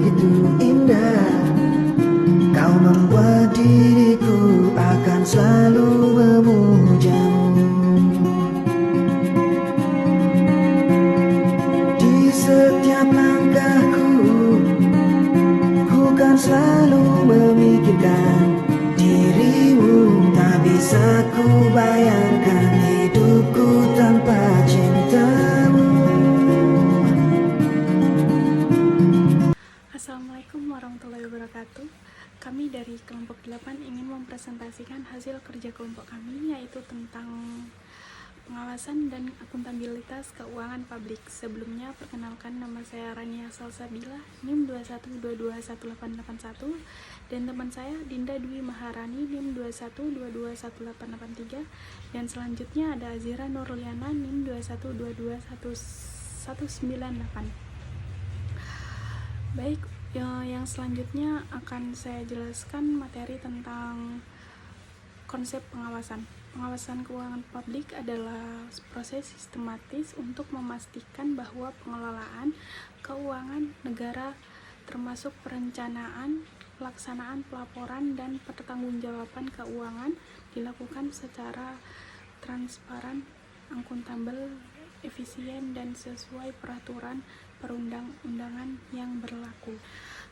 begitu indah. Kau membuat diriku akan selalu memujamu. Di setiap langkahku, ku kan selalu memikirkan dirimu. Tak bisa ku bayangkan hidupku tanpa cintamu. Assalamualaikum warahmatullahi wabarakatuh. Kami dari kelompok 8 ingin mempresentasikan hasil kerja kelompok kami, yaitu tentang pengawasan dan akuntabilitas keuangan publik. Sebelumnya, perkenalkan, nama saya Rania Salsabila, NIM 21221881, dan teman saya Dinda Dwi Maharani, NIM 21221883, dan selanjutnya ada Azira Nurliana, NIM 21221198. Baik, yang selanjutnya akan saya jelaskan materi tentang konsep pengawasan. Pengawasan keuangan publik adalah proses sistematis untuk memastikan bahwa pengelolaan keuangan negara termasuk perencanaan, pelaksanaan pelaporan, dan pertanggungjawaban keuangan dilakukan secara transparan, akuntabel, efisien, dan sesuai peraturan perundang-undangan yang berlaku.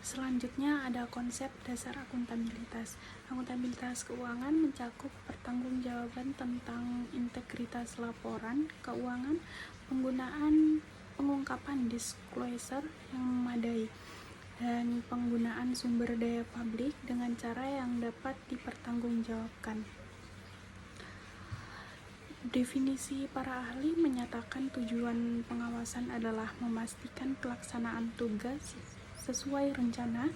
Selanjutnya ada konsep dasar akuntabilitas. Akuntabilitas keuangan mencakup pertanggungjawaban tentang integritas laporan keuangan, penggunaan pengungkapan disclosure yang memadai, dan penggunaan sumber daya publik dengan cara yang dapat dipertanggungjawabkan. Definisi para ahli menyatakan tujuan pengawasan adalah memastikan pelaksanaan tugas sesuai rencana,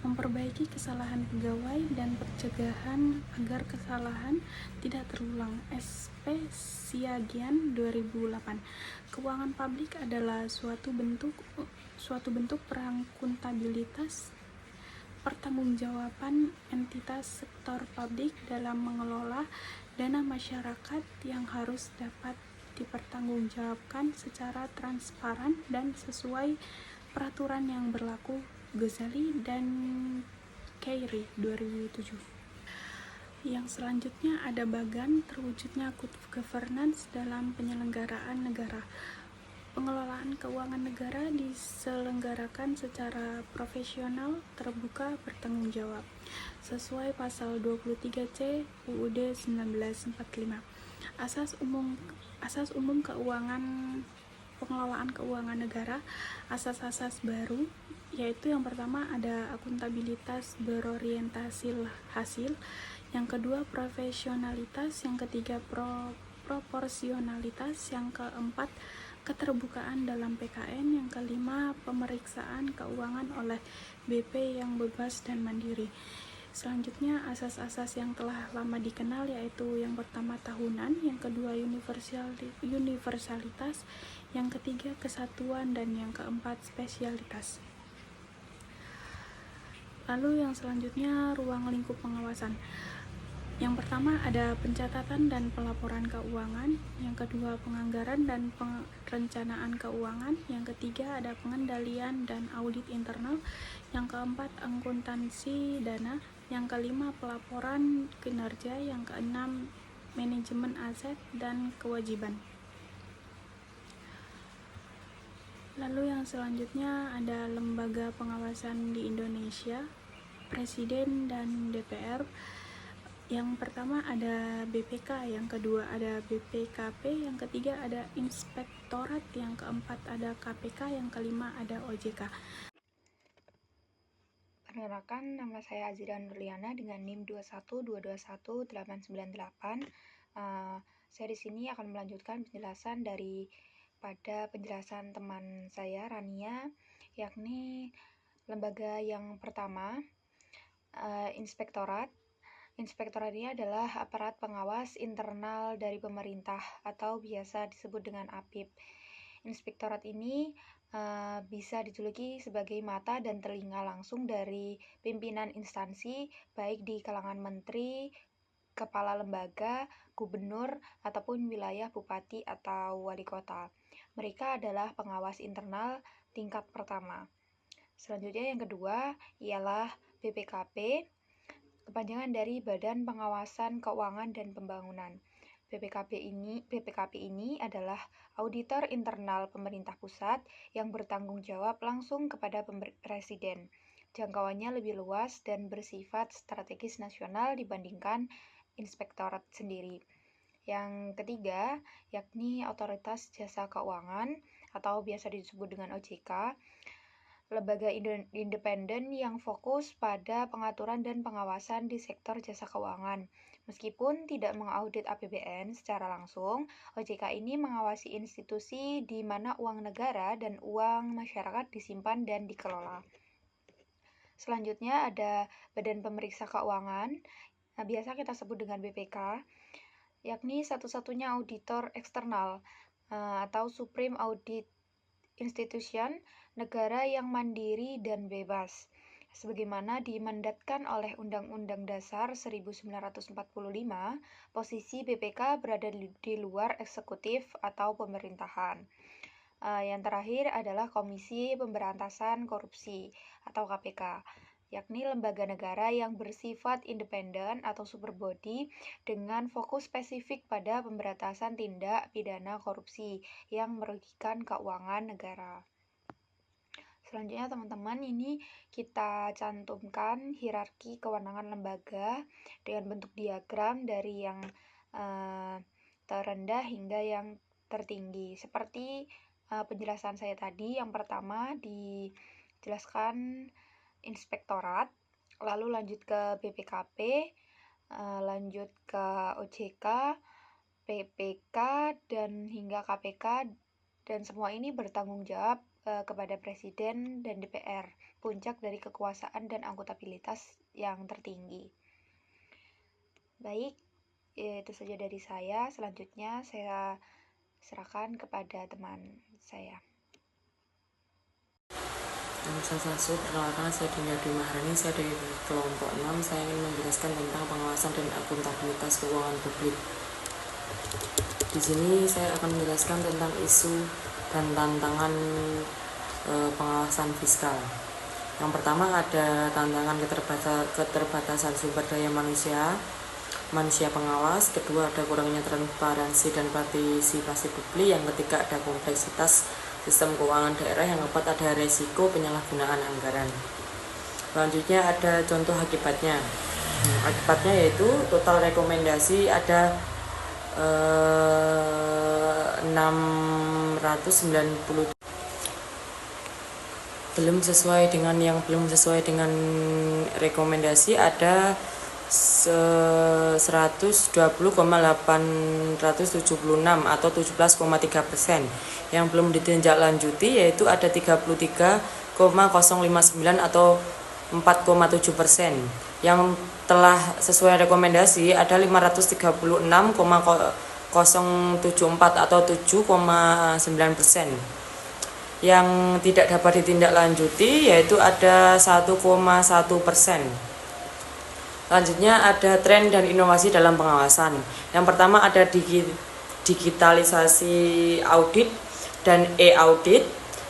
memperbaiki kesalahan pegawai, dan pencegahan agar kesalahan tidak terulang. SP Siagian 2008. Keuangan publik adalah suatu bentuk perakuntabilitas pertanggungjawaban entitas sektor publik dalam mengelola dana masyarakat yang harus dapat dipertanggungjawabkan secara transparan dan sesuai peraturan yang berlaku. Ghazali dan Khairy 2007. Yang selanjutnya ada bagan terwujudnya good governance dalam penyelenggaraan negara. Pengelolaan keuangan negara diselenggarakan secara profesional, terbuka, bertanggung jawab, sesuai pasal 23C UUD 1945. Asas umum keuangan pengelolaan keuangan negara. Asas-asas baru yaitu yang pertama ada akuntabilitas berorientasi hasil, yang kedua profesionalitas, yang ketiga proporsionalitas, yang keempat keterbukaan dalam PKN, yang kelima pemeriksaan keuangan oleh BP yang bebas dan mandiri. Selanjutnya asas-asas yang telah lama dikenal, yaitu yang pertama tahunan, yang kedua universalitas, yang ketiga kesatuan, dan yang keempat spesialitas. Lalu yang selanjutnya ruang lingkup pengawasan. Yang pertama ada pencatatan dan pelaporan keuangan, yang kedua penganggaran dan perencanaan keuangan, yang ketiga ada pengendalian dan audit internal, yang keempat akuntansi dana, yang kelima pelaporan kinerja, yang keenam manajemen aset dan kewajiban. Lalu yang selanjutnya ada lembaga pengawasan di Indonesia, Presiden dan DPR. Yang pertama ada BPK, yang kedua ada BPKP, yang ketiga ada Inspektorat, yang keempat ada KPK, yang kelima ada OJK. Perkenalkan, nama saya Azira Nurliana dengan NIM 212218988. Saya di sini akan melanjutkan penjelasan pada penjelasan teman saya Rania, yakni lembaga yang pertama, Inspektorat. Inspektorat ini adalah aparat pengawas internal dari pemerintah atau biasa disebut dengan APIP. Inspektorat ini bisa dijuluki sebagai mata dan telinga langsung dari pimpinan instansi, baik di kalangan menteri, kepala lembaga, gubernur, ataupun wilayah bupati atau wali kota. Mereka adalah pengawas internal tingkat pertama. Selanjutnya yang kedua ialah BPKP, kepanjangan dari Badan Pengawasan Keuangan dan Pembangunan. BPKP ini adalah auditor internal pemerintah pusat yang bertanggung jawab langsung kepada Presiden. Jangkauannya lebih luas dan bersifat strategis nasional dibandingkan inspektorat sendiri. Yang ketiga, yakni Otoritas Jasa Keuangan atau biasa disebut dengan OJK, lembaga independen yang fokus pada pengaturan dan pengawasan di sektor jasa keuangan. Meskipun tidak mengaudit APBN secara langsung, OJK ini mengawasi institusi di mana uang negara dan uang masyarakat disimpan dan dikelola. Selanjutnya ada Badan Pemeriksa Keuangan, biasa kita sebut dengan BPK, yakni satu-satunya auditor eksternal atau Supreme Audit Institution negara yang mandiri dan bebas, sebagaimana dimandatkan oleh Undang-Undang Dasar 1945, posisi BPK berada di luar eksekutif atau pemerintahan. Yang terakhir adalah Komisi Pemberantasan Korupsi atau KPK, yakni lembaga negara yang bersifat independen atau superbody dengan fokus spesifik pada pemberantasan tindak pidana korupsi yang merugikan keuangan negara. Selanjutnya teman-teman, ini kita cantumkan hierarki kewenangan lembaga dengan bentuk diagram dari yang terendah hingga yang tertinggi. Seperti penjelasan saya tadi, yang pertama dijelaskan inspektorat, lalu lanjut ke BPKP, lanjut ke OJK, PPK, dan hingga KPK, dan semua ini bertanggung jawab kepada Presiden dan DPR, puncak dari kekuasaan dan akuntabilitas yang tertinggi. Baik, itu saja dari saya. Selanjutnya saya serahkan kepada teman saya. Perkenalkan, saya Dinda Dwi Maharani, saya dari kelompok 6. Saya ingin menjelaskan tentang pengawasan dan akuntabilitas keuangan publik. Di sini saya akan menjelaskan tentang isu dan tantangan pengawasan fiskal. Yang pertama ada tantangan keterbatasan sumber daya manusia pengawas. Kedua ada kurangnya transparansi dan partisipasi publik. Yang ketiga ada kompleksitas sistem keuangan daerah. Yang keempat ada resiko penyalahgunaan anggaran. Selanjutnya ada contoh akibatnya. Akibatnya yaitu total rekomendasi ada 690 belum sesuai dengan rekomendasi ada 120,876 atau 17,3%. Yang belum ditindaklanjuti yaitu ada 33,059 atau 4,7%. Yang telah sesuai rekomendasi ada 536,074 atau 7,9%. Yang tidak dapat ditindaklanjuti yaitu ada 1,1%. Selanjutnya ada tren dan inovasi dalam pengawasan. Yang pertama ada digitalisasi audit dan e-audit.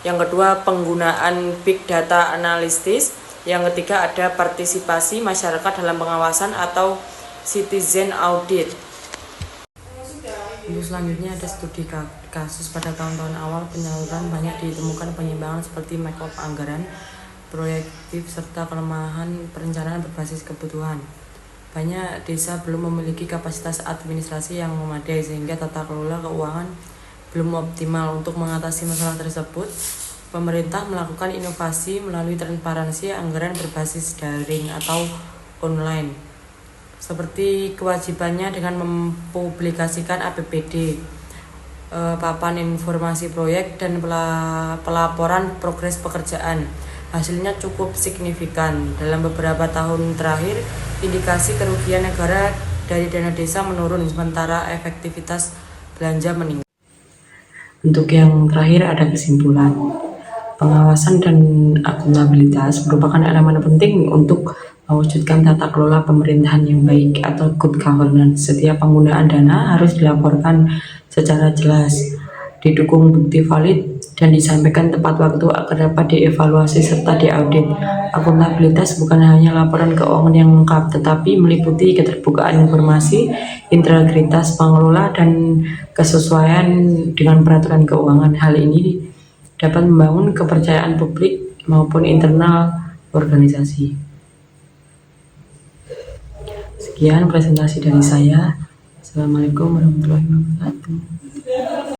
Yang kedua penggunaan big data analisis. Yang ketiga ada partisipasi masyarakat dalam pengawasan atau citizen audit. Untuk selanjutnya ada studi kasus pada tahun-tahun awal penyaluran banyak ditemukan penyimpangan seperti make-up anggaran, proyektif, serta kelemahan perencanaan berbasis kebutuhan. Banyak desa belum memiliki kapasitas administrasi yang memadai sehingga tata kelola keuangan belum optimal. Untuk mengatasi masalah tersebut, pemerintah melakukan inovasi melalui transparansi anggaran berbasis daring atau online, seperti kewajibannya dengan mempublikasikan APBD, papan informasi proyek, dan pelaporan progres pekerjaan. Hasilnya cukup signifikan. Dalam beberapa tahun terakhir, indikasi kerugian negara dari dana desa menurun, sementara efektivitas belanja meningkat. Untuk yang terakhir ada kesimpulan. Pengawasan dan akuntabilitas merupakan elemen penting untuk mewujudkan tata kelola pemerintahan yang baik atau good governance. Setiap penggunaan dana harus dilaporkan secara jelas, didukung bukti valid, dan disampaikan tepat waktu agar dapat dievaluasi serta diaudit. Akuntabilitas bukan hanya laporan keuangan yang lengkap, tetapi meliputi keterbukaan informasi, integritas pengelola, dan kesesuaian dengan peraturan keuangan. Hal ini dapat membangun kepercayaan publik maupun internal organisasi. Sekian presentasi dari saya. Assalamualaikum warahmatullahi wabarakatuh.